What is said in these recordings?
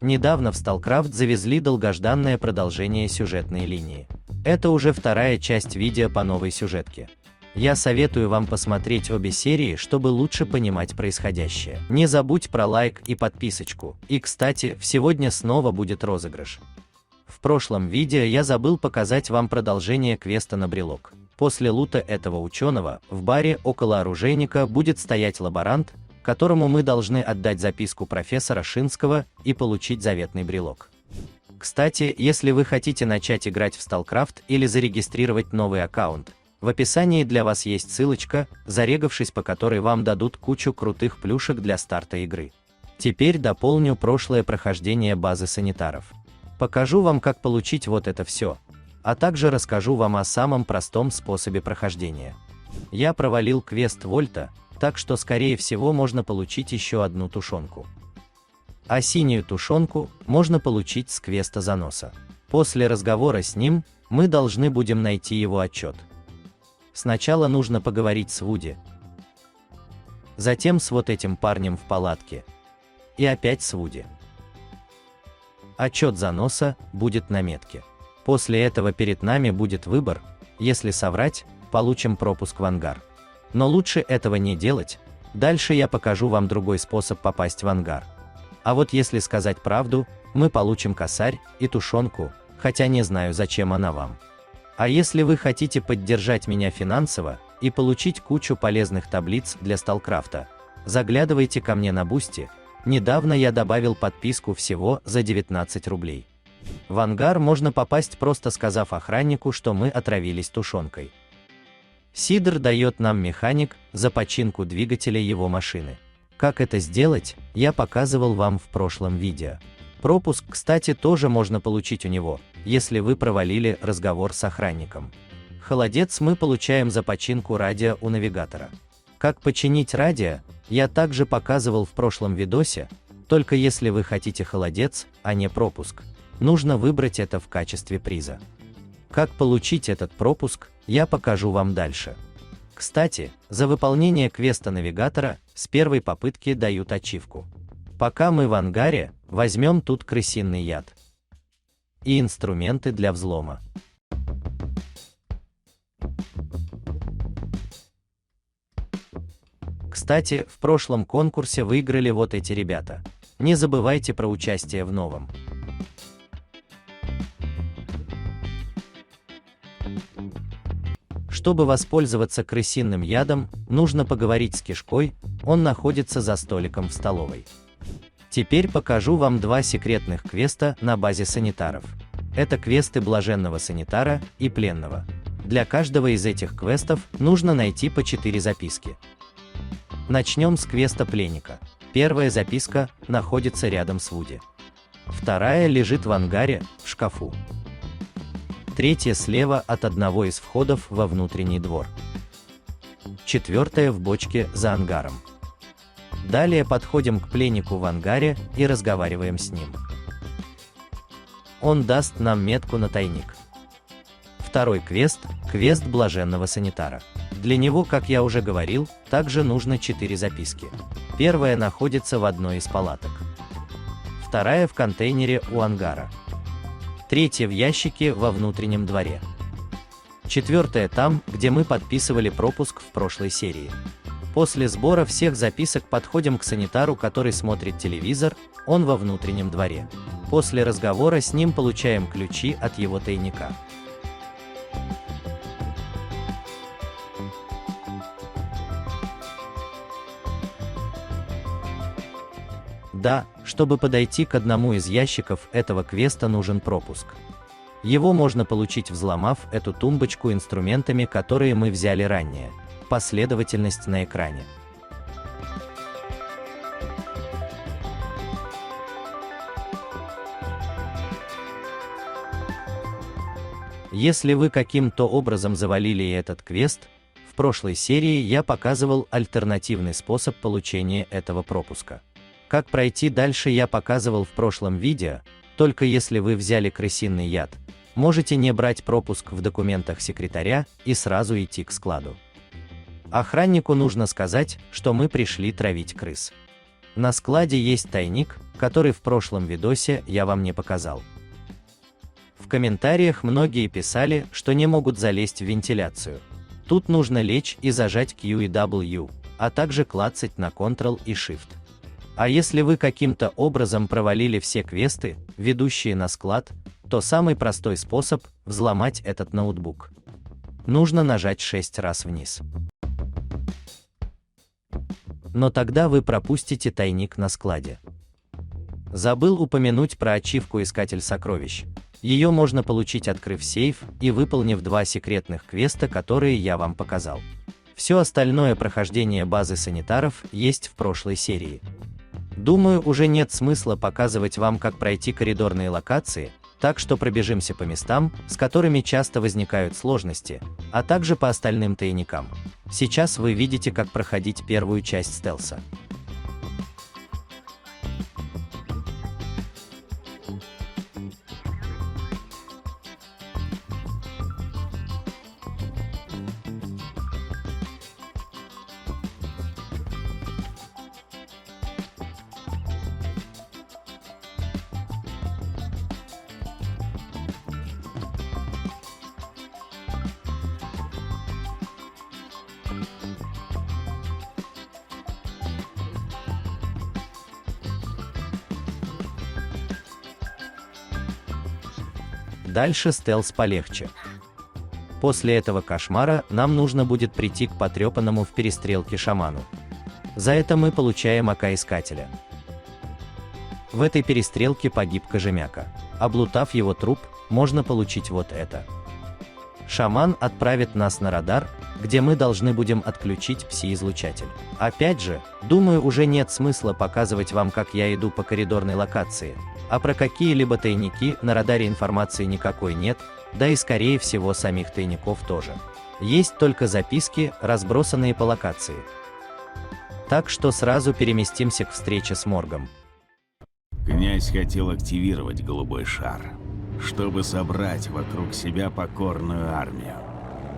Недавно в StarCraft завезли долгожданное продолжение сюжетной линии. Это уже вторая часть видео по новой сюжетке. Я советую вам посмотреть обе серии, чтобы лучше понимать происходящее. Не забудь про лайк и подписочку. И кстати, сегодня снова будет розыгрыш. В прошлом видео я забыл показать вам продолжение квеста на брелок. После лута этого ученого, в баре около оружейника будет стоять лаборант, которому мы должны отдать записку профессора Шинского и получить заветный брелок. Кстати, если вы хотите начать играть в StarCraft или зарегистрировать новый аккаунт, в описании для вас есть ссылочка, зарегавшись по которой вам дадут кучу крутых плюшек для старта игры. Теперь дополню прошлое прохождение базы санитаров. Покажу вам, как получить вот это все, а также расскажу вам о самом простом способе прохождения. Я провалил квест Вольта, так что скорее всего можно получить еще одну тушенку. А синюю тушенку можно получить с квеста Заноса. После разговора с ним мы должны будем найти его отчет. Сначала нужно поговорить с Вуди, затем с вот этим парнем в палатке, и опять с Вуди. Отчет Заноса будет на метке. После этого перед нами будет выбор, если соврать, получим пропуск в ангар. Но лучше этого не делать, дальше я покажу вам другой способ попасть в ангар. А вот если сказать правду, мы получим косарь и тушенку, хотя не знаю, зачем она вам. А если вы хотите поддержать меня финансово и получить кучу полезных таблиц для StarCraft, заглядывайте ко мне на Boosty. Недавно я добавил подписку всего за 19 рублей. В ангар можно попасть, просто сказав охраннику, что мы отравились тушенкой. Сидор дает нам механик за починку двигателя его машины. Как это сделать, я показывал вам в прошлом видео. Пропуск, кстати, тоже можно получить у него, если вы провалили разговор с охранником. Холодец мы получаем за починку радио у навигатора. Как починить радио, я также показывал в прошлом видосе, только если вы хотите холодец, а не пропуск, нужно выбрать это в качестве приза. Как получить этот пропуск, я покажу вам дальше. Кстати, за выполнение квеста навигатора с первой попытки дают ачивку. Пока мы в ангаре, возьмем тут крысиный яд и инструменты для взлома. Кстати, в прошлом конкурсе выиграли вот эти ребята. Не забывайте про участие в новом. Чтобы воспользоваться крысиным ядом, нужно поговорить с Кишкой, он находится за столиком в столовой. Теперь покажу вам два секретных квеста на базе санитаров. Это квесты блаженного санитара и пленного. Для каждого из этих квестов нужно найти по 4 записки. Начнем с квеста пленника. Первая записка находится рядом с Вуди. Вторая лежит в ангаре, в шкафу. Третья слева от одного из входов во внутренний двор. Четвертая в бочке за ангаром. Далее подходим к пленнику в ангаре и разговариваем с ним. Он даст нам метку на тайник. Второй квест – квест блаженного санитара. Для него, как я уже говорил, также нужно 4 записки. Первая находится в одной из палаток. Вторая в контейнере у ангара. Третья в ящике во внутреннем дворе. Четвертая там, где мы подписывали пропуск в прошлой серии. После сбора всех записок подходим к санитару, который смотрит телевизор, он во внутреннем дворе. После разговора с ним получаем ключи от его тайника. Да, чтобы подойти к одному из ящиков этого квеста, нужен пропуск. Его можно получить, взломав эту тумбочку инструментами, которые мы взяли ранее. Последовательность на экране. Если вы каким-то образом завалили этот квест, в прошлой серии я показывал альтернативный способ получения этого пропуска. Как пройти дальше, я показывал в прошлом видео, только если вы взяли крысиный яд, можете не брать пропуск в документах секретаря и сразу идти к складу. Охраннику нужно сказать, что мы пришли травить крыс. На складе есть тайник, который в прошлом видосе я вам не показал. В комментариях многие писали, что не могут залезть в вентиляцию. Тут нужно лечь и зажать Q и W, а также клацать на Ctrl и Shift. А если вы каким-то образом провалили все квесты, ведущие на склад, то самый простой способ – взломать этот ноутбук. Нужно нажать 6 раз вниз. Но тогда вы пропустите тайник на складе. Забыл упомянуть про ачивку «Искатель сокровищ». Ее можно получить, открыв сейф и выполнив 2 секретных квеста, которые я вам показал. Все остальное прохождение базы санитаров есть в прошлой серии. Думаю, уже нет смысла показывать вам, как пройти коридорные локации, так что пробежимся по местам, с которыми часто возникают сложности, а также по остальным тайникам. Сейчас вы видите, как проходить первую часть стелса. Дальше стелс полегче. После этого кошмара нам нужно будет прийти к потрепанному в перестрелке шаману. За это мы получаем ока искателя. В этой перестрелке погиб Кожемяка. Облутав его труп, можно получить вот это. Шаман отправит нас на радар, где мы должны будем отключить пси-излучатель. Опять же, думаю, уже нет смысла показывать вам, как я иду по коридорной локации, а про какие-либо тайники на радаре информации никакой нет, да и скорее всего самих тайников тоже. Есть только записки, разбросанные по локации. Так что сразу переместимся к встрече с Моргом. Князь хотел активировать голубой шар, чтобы собрать вокруг себя покорную армию.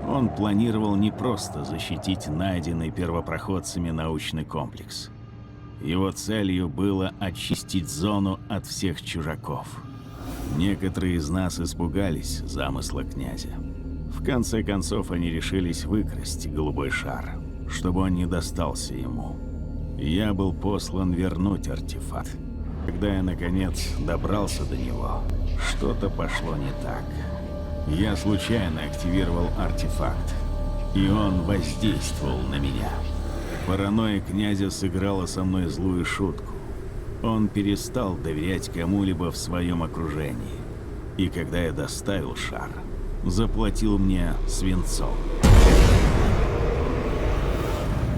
Он планировал не просто защитить найденный первопроходцами научный комплекс. Его целью было очистить зону от всех чужаков. Некоторые из нас испугались замысла князя. В конце концов, они решились выкрасть голубой шар, чтобы он не достался ему. Я был послан вернуть артефакт. Когда я, наконец, добрался до него, что-то пошло не так. Я случайно активировал артефакт, и он воздействовал на меня. Паранойя князя сыграла со мной злую шутку. Он перестал доверять кому-либо в своем окружении. И когда я доставил шар, заплатил мне свинцом.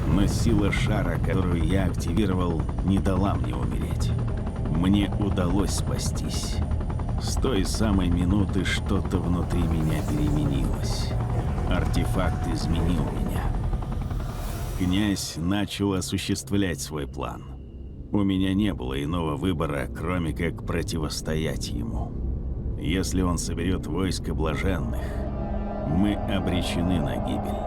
Но сила шара, которую я активировал, не дала мне умереть. Мне удалось спастись. С той самой минуты что-то внутри меня переменилось. Артефакт изменил меня. Князь начал осуществлять свой план. У меня не было иного выбора, кроме как противостоять ему. Если он соберет войско блаженных, мы обречены на гибель.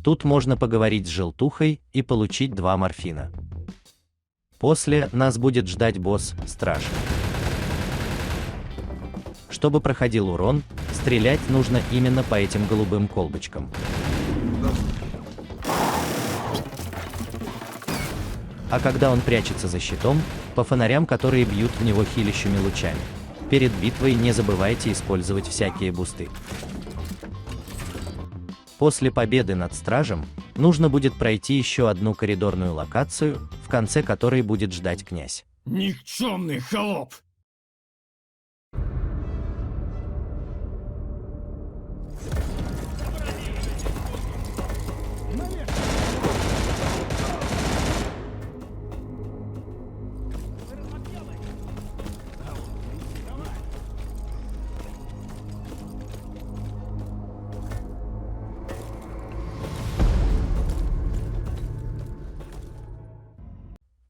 Тут можно поговорить с желтухой и получить 2 морфина. После нас будет ждать босс Страж. Чтобы проходил урон, стрелять нужно именно по этим голубым колбочкам. А когда он прячется за щитом, по фонарям, которые бьют в него хилящими лучами. Перед битвой не забывайте использовать всякие бусты. После победы над Стражем, нужно будет пройти еще одну коридорную локацию, в конце которой будет ждать князь. Никчемный холоп!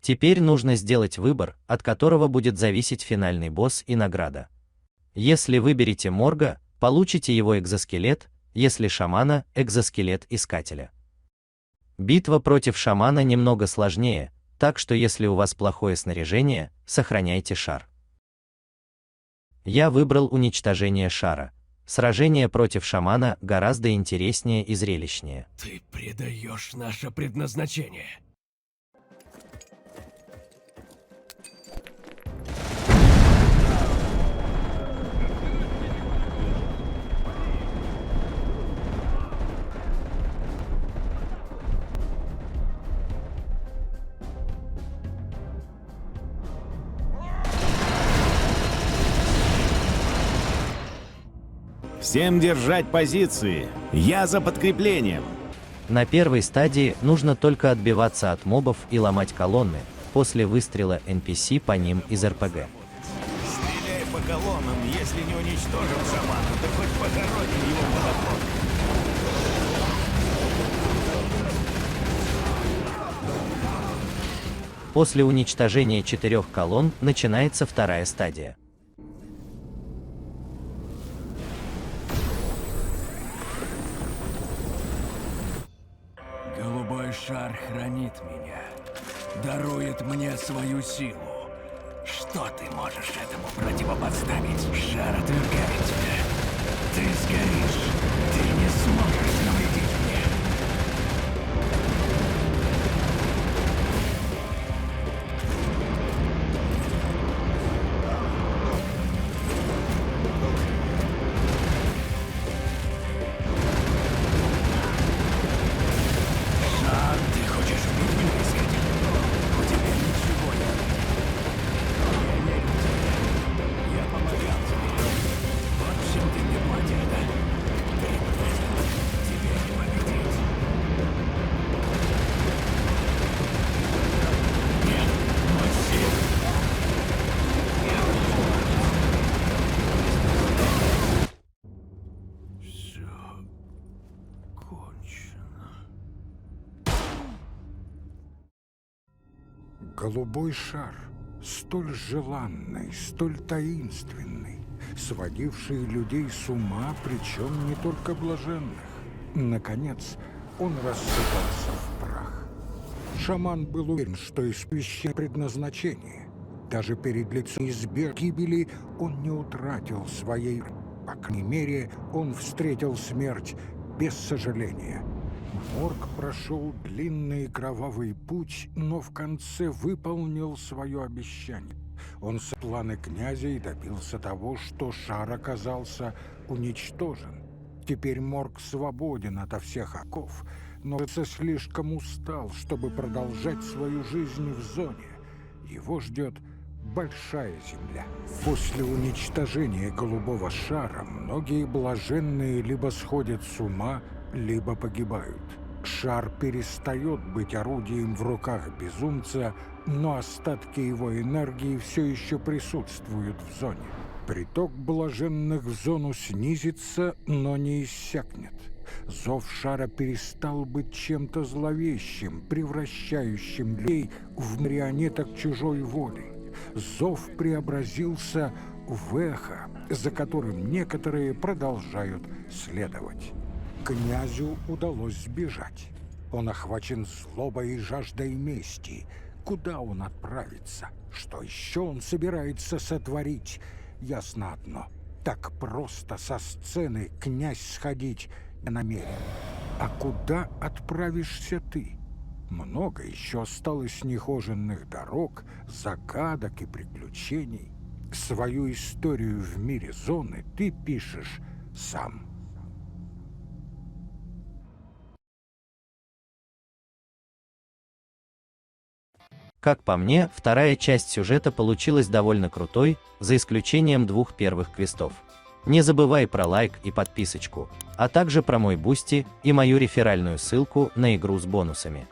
Теперь нужно сделать выбор, от которого будет зависеть финальный босс и награда. Если выберете Морга, получите его экзоскелет, если шамана – экзоскелет искателя. Битва против шамана немного сложнее, так что если у вас плохое снаряжение, сохраняйте шар. Я выбрал уничтожение шара. Сражение против шамана гораздо интереснее и зрелищнее. Ты предаешь наше предназначение. Всем держать позиции! Я за подкреплением! На первой стадии нужно только отбиваться от мобов и ломать колонны, после выстрела NPC по ним из РПГ. Стреляй по колоннам, если не уничтожим шамана, то хоть похороним его молоком. После уничтожения 4 колонн начинается вторая стадия. Голубой шар хранит меня, дарует мне свою силу. Что ты можешь этому противопоставить? Шар отвергает тебя. Ты сгоришь. Ты не сможешь навредить мне. Шар, ты хочешь убить меня, искатель? У тебя ничего нет. Я верю в тебя. Я помогал тебе. Вот чем ты мне платишь, да? Ты предал. Тебе не победить. Нет, мой сын. Все кончено. Голубой шар, столь желанный, столь таинственный, сводивший людей с ума, причем не только блаженных. Наконец, он рассыпался в прах. Шаман был уверен, что исполняет предназначение. Даже перед лицом неизбежной гибели он не утратил своей... По крайней мере, он встретил смерть без сожаления. Морг прошел длинный кровавый путь, но в конце выполнил свое обещание. Он с планы князя и добился того, что шар оказался уничтожен. Теперь Морг свободен ото всех оков, но слишком устал, чтобы продолжать свою жизнь в зоне. Его ждет большая земля. После уничтожения голубого шара многие блаженные либо сходят с ума, либо погибают. Шар перестает быть орудием в руках безумца, но остатки его энергии все еще присутствуют в зоне. Приток блаженных в зону снизится, но не иссякнет. Зов шара перестал быть чем-то зловещим, превращающим людей в марионеток чужой воли. Зов преобразился в эхо, за которым некоторые продолжают следовать. Князю удалось сбежать. Он охвачен злобой и жаждой мести. Куда он отправится? Что еще он собирается сотворить? Ясно одно. Так просто со сцены князь сходить не намерен. А куда отправишься ты? Много еще осталось нехоженных дорог, загадок и приключений. Свою историю в мире зоны ты пишешь сам. Как по мне, вторая часть сюжета получилась довольно крутой, за исключением 2 первых квестов. Не забывай про лайк и подписочку, а также про мой бусти и мою реферальную ссылку на игру с бонусами.